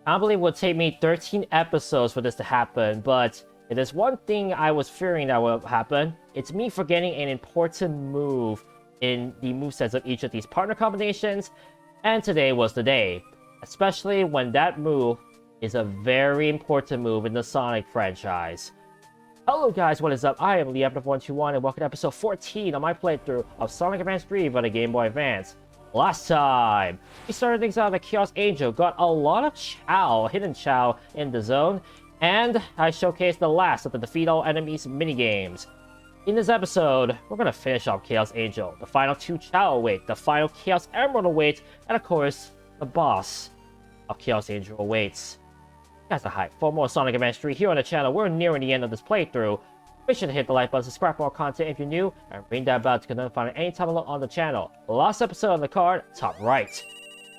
I believe it would take me 13 episodes for this to happen, but if there's one thing I was fearing that would happen, it's me forgetting an important move in the movesets of each of these partner combinations, and today was the day. Especially when that move is a very important move in the Sonic franchise. Hello guys, what is up? I am LeeApple121 and welcome to episode 14 on my playthrough of Sonic Advance 3 for the Game Boy Advance. Last time, we started things out that Chaos Angel got a lot of Chow, hidden Chow in the zone, and I showcased the last of the Defeat All Enemies minigames. In this episode, we're gonna finish off Chaos Angel. The final 2 Chow await, the final Chaos Emerald awaits, and of course, the boss of Chaos Angel awaits. Guys are hype. For more Sonic Advance 3 here on the channel, we're nearing the end of this playthrough. Be sure to hit the like button, subscribe for more content if you're new, and ring that bell to get notified anytime along on the channel. Last episode on the card, top right.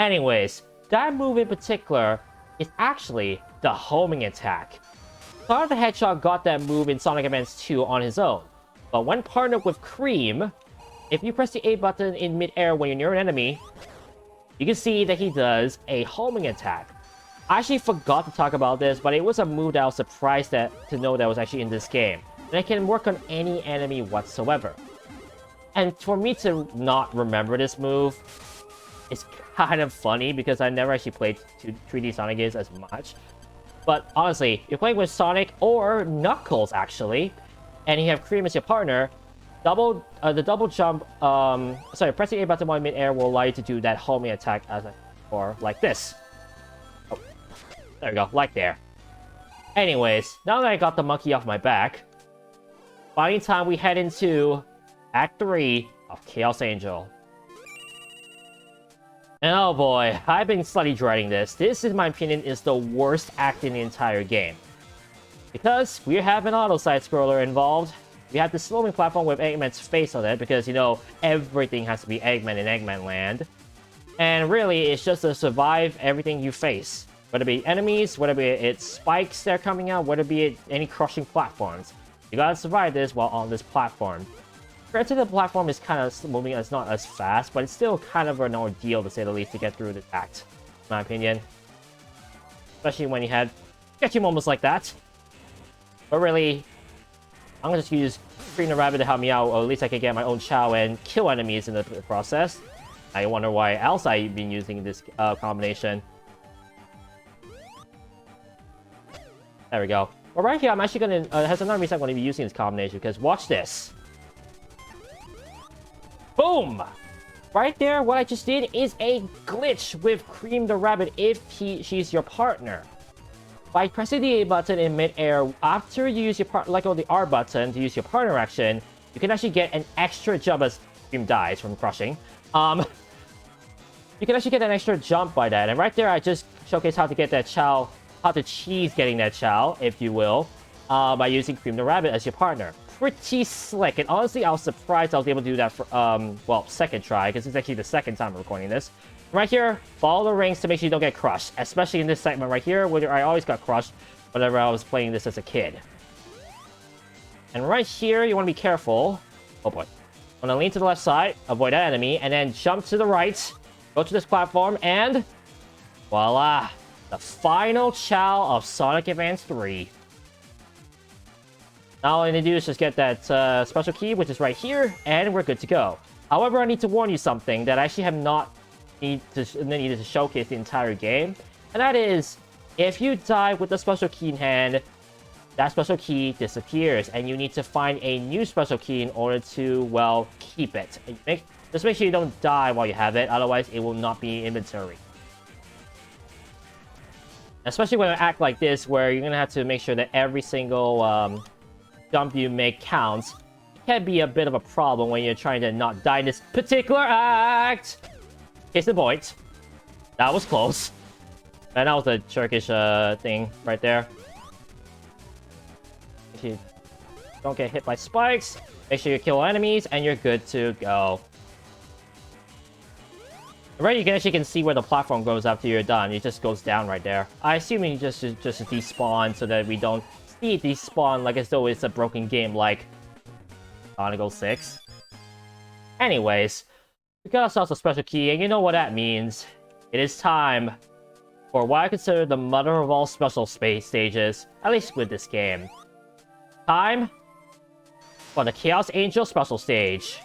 Anyways, that move in particular is actually the homing attack. Sonic the Hedgehog got that move in Sonic Advance 2 on his own, but when partnered with Cream, if you press the A button in mid-air when you're near an enemy, you can see that he does a homing attack. I actually forgot to talk about this, but it was a move that I was surprised to know that was actually in this game. And it can work on any enemy whatsoever. And for me to not remember this move is kind of funny because I never actually played 3D Sonic games as much. But honestly, you're playing with Sonic or Knuckles actually, and you have Cream as your partner, the double jump, pressing A button while mid-air will allow you to do that homing attack or like this. Oh, there we go, like there. Anyways, now that I got the monkey off my back, finally time we head into Act 3 of Chaos Angel. And oh boy, I've been slightly dreading this. This, in my opinion, is the worst act in the entire game. Because we have an auto side-scroller involved. We have the slowing platform with Eggman's face on it, because, you know, everything has to be Eggman in Eggman Land. And really, it's just to survive everything you face. Whether it be enemies, whether it spikes that are coming out, whether it be any crushing platforms. You gotta survive this while on this platform. Granted, the platform is kind of moving, it's not as fast, but it's still kind of an ordeal, to say the least, to get through this act, in my opinion. Especially when you had sketchy moments like that. But really, I'm gonna just use Cream the Rabbit to help me out, or at least I can get my own Chow and kill enemies in the process. I wonder why else I've been using this combination. There we go. But right here, I'm actually gonna, has another reason I'm gonna be using this combination, because watch this. Boom! Right there, what I just did is a glitch with Cream the Rabbit if she's your partner. By pressing the A button in mid-air, after you use your the R button to use your partner action, you can actually get an extra jump as Cream dies from crushing. You can actually get an extra jump by that, and right there I just showcased how to get that Chow, how to cheese getting that Chow, if you will, by using Cream the Rabbit as your partner. Pretty slick, and honestly I was surprised I was able to do that for, well, second try, because it's actually the second time I'm recording this. Right here, follow the rings to make sure you don't get crushed, especially in this segment right here, where I always got crushed whenever I was playing this as a kid. And right here, you want to be careful. Oh boy. Want to lean to the left side, avoid that enemy, and then jump to the right, go to this platform, and voila! The final Chow of Sonic Advance 3. Now all I need to do is just get that special key, which is right here, and we're good to go. However, I need to warn you something that I actually have not needed to showcase the entire game, and that is, if you die with the special key in hand, that special key disappears, and you need to find a new special key in order to, well, keep it. Just make sure you don't die while you have it, otherwise it will not be inventory. Especially when I act like this, where you're gonna have to make sure that every single jump you make counts. It can be a bit of a problem when you're trying to not die in this particular act. Case in point, that was close. And that was a Turkish thing right there. Make sure you don't get hit by spikes. Make sure you kill enemies, and you're good to go. Right, you can actually see where the platform goes after you're done. It just goes down right there. I assume you just despawn so that we don't see it despawn like as though it's a broken game like Sonic 06. Anyways, we got ourselves a special key, and you know what that means. It is time for what I consider the mother of all special space stages, at least with this game. Time for the Chaos Angel special stage.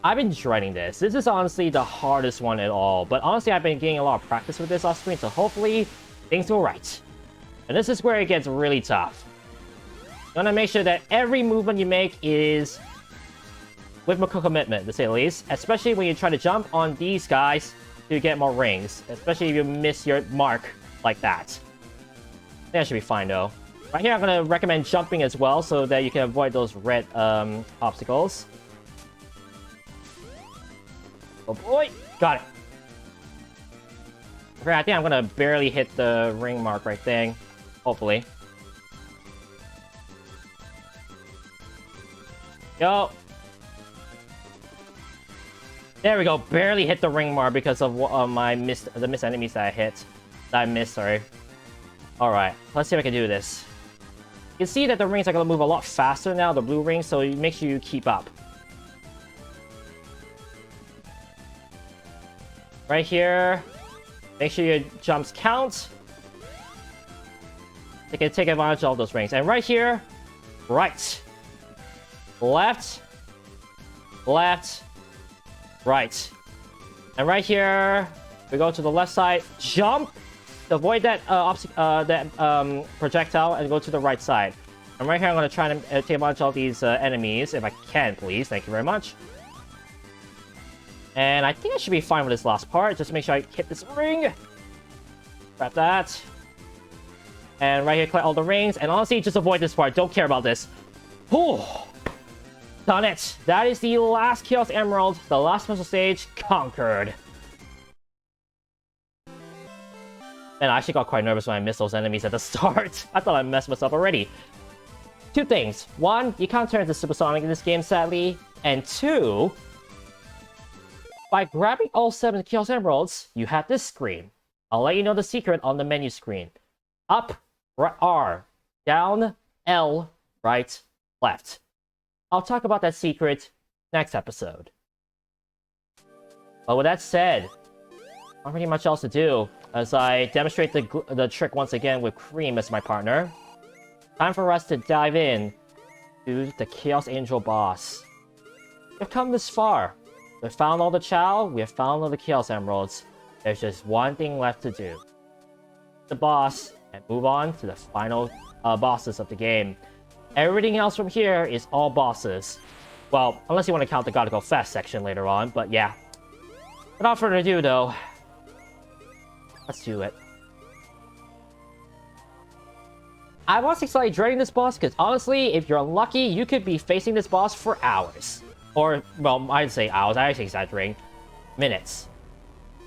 I've been dreading this. This is honestly the hardest one at all, but honestly I've been getting a lot of practice with this off screen, so hopefully things go right. And this is where it gets really tough. You want to make sure that every movement you make is with commitment, to say the least, especially when you try to jump on these guys to get more rings, especially if you miss your mark like that. I think that should be fine though. Right here I'm going to recommend jumping as well so that you can avoid those red obstacles. Oh boy, got it. Okay, I think I'm gonna barely hit the ring mark right there. Hopefully. Yo. There we go. Barely hit the ring mark because of the missed enemies that I hit. That I missed, sorry. Alright, let's see if I can do this. You can see that the rings are gonna move a lot faster now, the blue rings, so make sure you keep up. Right here, make sure your jumps count. You can take advantage of all those rings. And right here, right, left, left, right. And right here, we go to the left side, jump, to avoid that projectile, and go to the right side. And right here, I'm going to try to take advantage of these enemies, if I can, please. Thank you very much. And I think I should be fine with this last part. Just make sure I hit this ring. Grab that. And right here, collect all the rings. And honestly, just avoid this part. Don't care about this. Whew. Done it. That is the last Chaos Emerald. The last special stage conquered. And I actually got quite nervous when I missed those enemies at the start. I thought I messed myself already. Two things. One, you can't turn into Supersonic in this game, sadly. And two, by grabbing all 7 Chaos Emeralds, you have this screen. I'll let you know the secret on the menu screen. Up, R. Down, L. Right, left. I'll talk about that secret next episode. But with that said, not really much else to do as I demonstrate the trick once again with Cream as my partner. Time for us to dive in to the Chaos Angel boss. We've come this far. We've found all the Chow, we have found all the Chaos Emeralds. There's just one thing left to do. The boss, and move on to the final bosses of the game. Everything else from here is all bosses. Well, unless you want to count the Gotta Go Fast section later on, but yeah. Without further ado though, let's do it. I was excited dreading this boss because honestly, if you're unlucky, you could be facing this boss for hours. Or, well, I'd say hours, I actually exaggerating. Minutes.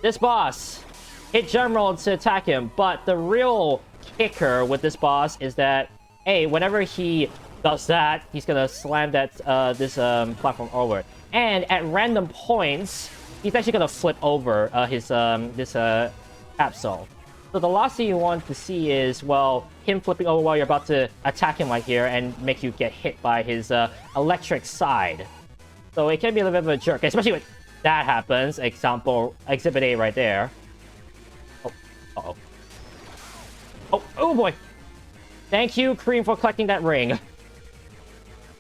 This boss hit General to attack him, but the real kicker with this boss is that, hey, whenever he does that, he's gonna slam that this platform over. And at random points, he's actually gonna flip over his capsule. So the last thing you want to see is, well, him flipping over while you're about to attack him like here and make you get hit by his electric side. So it can be a little bit of a jerk, especially when that happens. Example, Exhibit A right there. Oh, uh-oh. Oh boy! Thank you, Cream, for collecting that ring.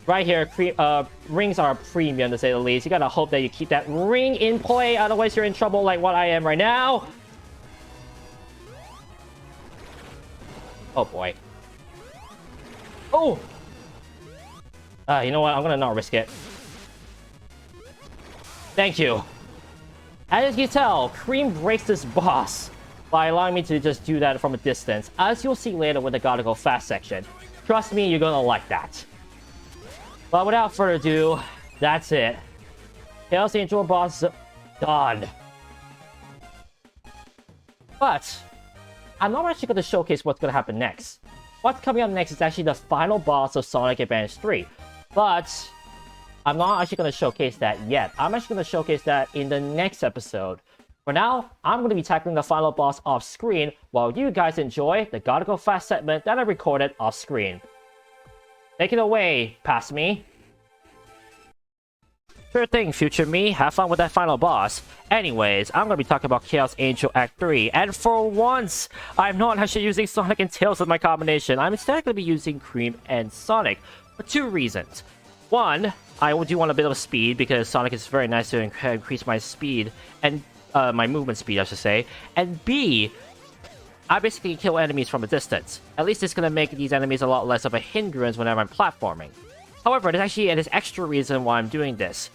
Right here, rings are premium, to say the least. You gotta hope that you keep that ring in play, otherwise you're in trouble like what I am right now. Oh boy. Oh! You know what? I'm gonna not risk it. Thank you. As you can tell, Cream breaks this boss by allowing me to just do that from a distance, as you'll see later with the Gotta Go Fast section. Trust me, you're gonna like that. But without further ado, that's it. Chaos Angel boss done. But I'm not actually going to showcase what's going to happen next. What's coming up next is actually the final boss of Sonic Advance 3. But I'm not actually going to showcase that yet. I'm actually going to showcase that in the next episode. For now, I'm going to be tackling the final boss off screen while you guys enjoy the Gotta Go Fast segment that I recorded off screen. Take it away, past me. Sure thing, future me. Have fun with that final boss. Anyways, I'm gonna be talking about Chaos Angel Act 3, and for once, I'm not actually using Sonic and Tails as my combination. I'm instead gonna be using Cream and Sonic for two reasons. One, I do want a bit of speed because Sonic is very nice to increase my speed and my movement speed, I should say. And B, I basically kill enemies from a distance. At least it's gonna make these enemies a lot less of a hindrance whenever I'm platforming. However, there's actually an extra reason why I'm doing this.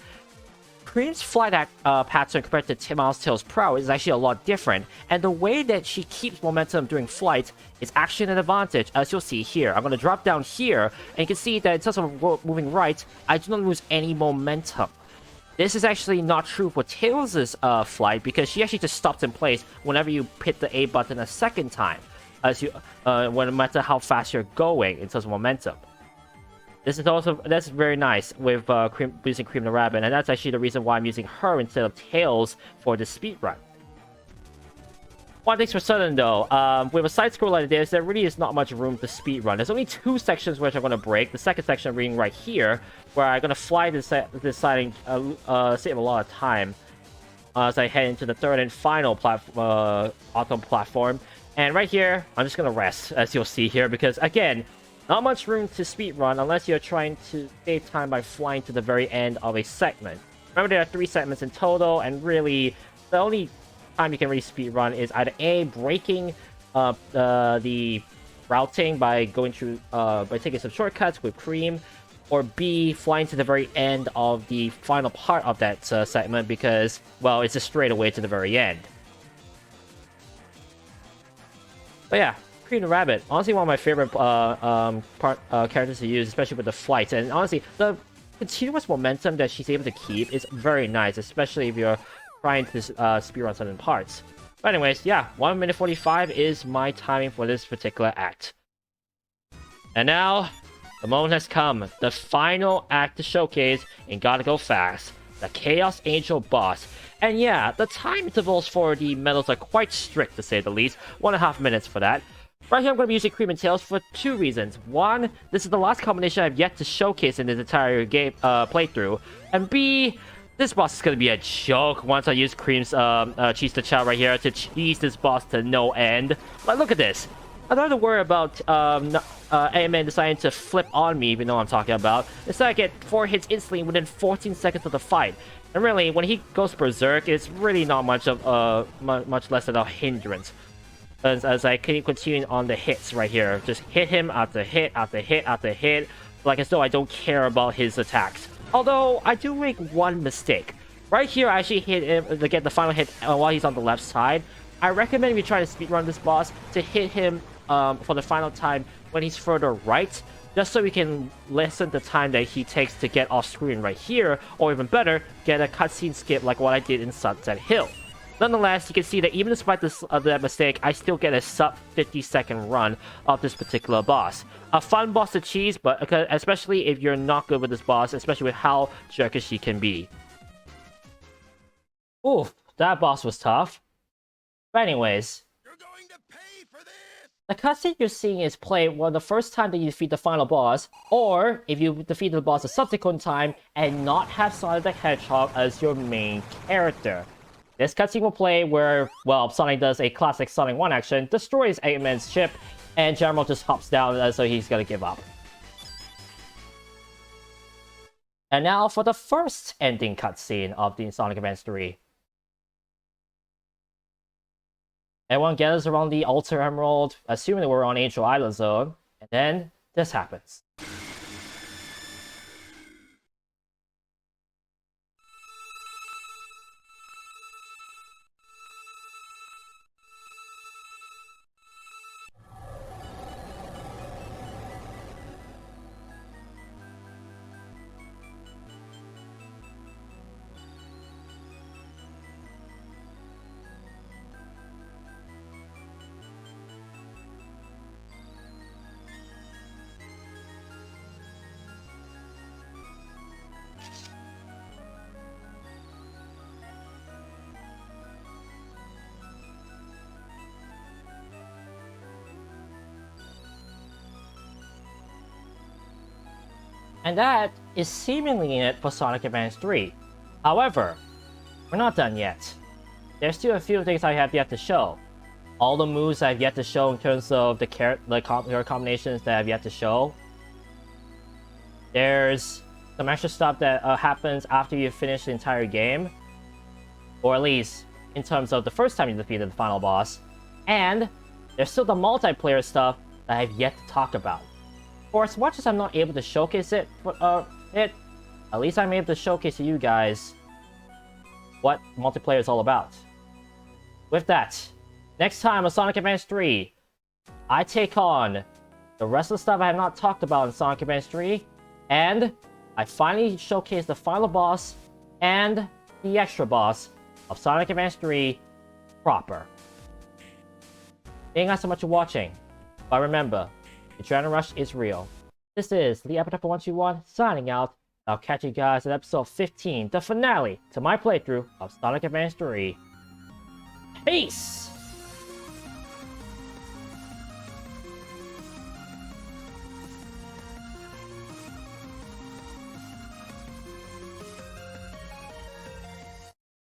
Cream's flight pattern compared to Miles Tails' Prow is actually a lot different, and the way that she keeps momentum during flight is actually an advantage, as you'll see here. I'm going to drop down here, and you can see that in terms of moving right, I do not lose any momentum. This is actually not true for Tails' flight, because she actually just stops in place whenever you hit the A button a second time, no matter how fast you're going in terms of momentum. That's very nice with using Cream the Rabbit, and that's actually the reason why I'm using her instead of Tails for the speed run. One thing's for certain though, with a side scroll like this, there really is not much room to speed run. There's only two sections which I'm going to break. The second section being right here, where I'm going to fly this side and save a lot of time as I head into the third and final autumn platform. And right here, I'm just going to rest, as you'll see here, because again, not much room to speedrun unless you're trying to save time by flying to the very end of a segment. Remember, there are 3 segments in total, and really, the only time you can really speedrun is either A, breaking the routing by going through by taking some shortcuts with Cream, or B, flying to the very end of the final part of that segment because, well, it's just straight away to the very end. But yeah, Cream the Rabbit, honestly one of my favorite characters to use, especially with the flight. And honestly, the continuous momentum that she's able to keep is very nice, especially if you're trying to speedrun certain parts. But anyways, yeah, 1 minute 45 is my timing for this particular act. And now, the moment has come. The final act to showcase in Gotta Go Fast, the Chaos Angel boss. And yeah, the time intervals for the medals are quite strict, to say the least. 1.5 minutes for that. Right here, I'm going to be using Cream and Tails for 2 reasons. One, this is the last combination I've yet to showcase in this entire game playthrough. And B, this boss is going to be a joke once I use Cream's Cheese the Chow right here to cheese this boss to no end. Like, look at this. I don't have to worry about A-Man deciding to flip on me, even though I'm talking about. Instead, I get 4 hits instantly within 14 seconds of the fight. And really, when he goes berserk, it's really not much of much less than a hindrance. As I keep continuing on the hits right here. Just hit him after hit after hit after hit, like as though I don't care about his attacks. Although, I do make one mistake. Right here, I actually hit him to get the final hit while he's on the left side. I recommend if you try to speedrun this boss, to hit him for the final time when he's further right, just so we can lessen the time that he takes to get off screen right here, or even better, get a cutscene skip like what I did in Sunset Hill. Nonetheless, you can see that even despite that mistake, I still get a sub 50-second run of this particular boss. A fun boss to cheese, but especially if you're not good with this boss, especially with how jerkish he can be. Oof, that boss was tough. But anyways, You're going to pay for this! the cutscene you're seeing is played the first time that you defeat the final boss, or if you defeat the boss a subsequent time and not have Sonic the Hedgehog as your main character. This cutscene will play where, well, Sonic does a classic Sonic 1 action, destroys Eggman's ship, and General just hops down, so he's gonna give up. And now for the first ending cutscene of the Sonic Advance 3. Everyone gathers around the Altar Emerald, assuming that we're on Angel Island Zone, and then this happens. And that is seemingly it for Sonic Advance 3. However, we're not done yet. There's still a few things I have yet to show. All the moves I've yet to show in terms of the character combinations that I've yet to show. There's some extra stuff that happens after you finish the entire game. Or at least in terms of the first time you defeated the final boss. And there's still the multiplayer stuff that I've yet to talk about. For as much as I'm not able to showcase it, at least I'm able to showcase to you guys what multiplayer is all about. With that, next time on Sonic Advance 3, I take on the rest of the stuff I have not talked about in Sonic Advance 3, and I finally showcase the final boss and the extra boss of Sonic Advance 3 proper. Thank you guys so much for watching, but remember, the adrenaline rush is real. This is the Epitaph 121 signing out. I'll catch you guys in episode 15, the finale to my playthrough of Sonic Advance 3. Peace!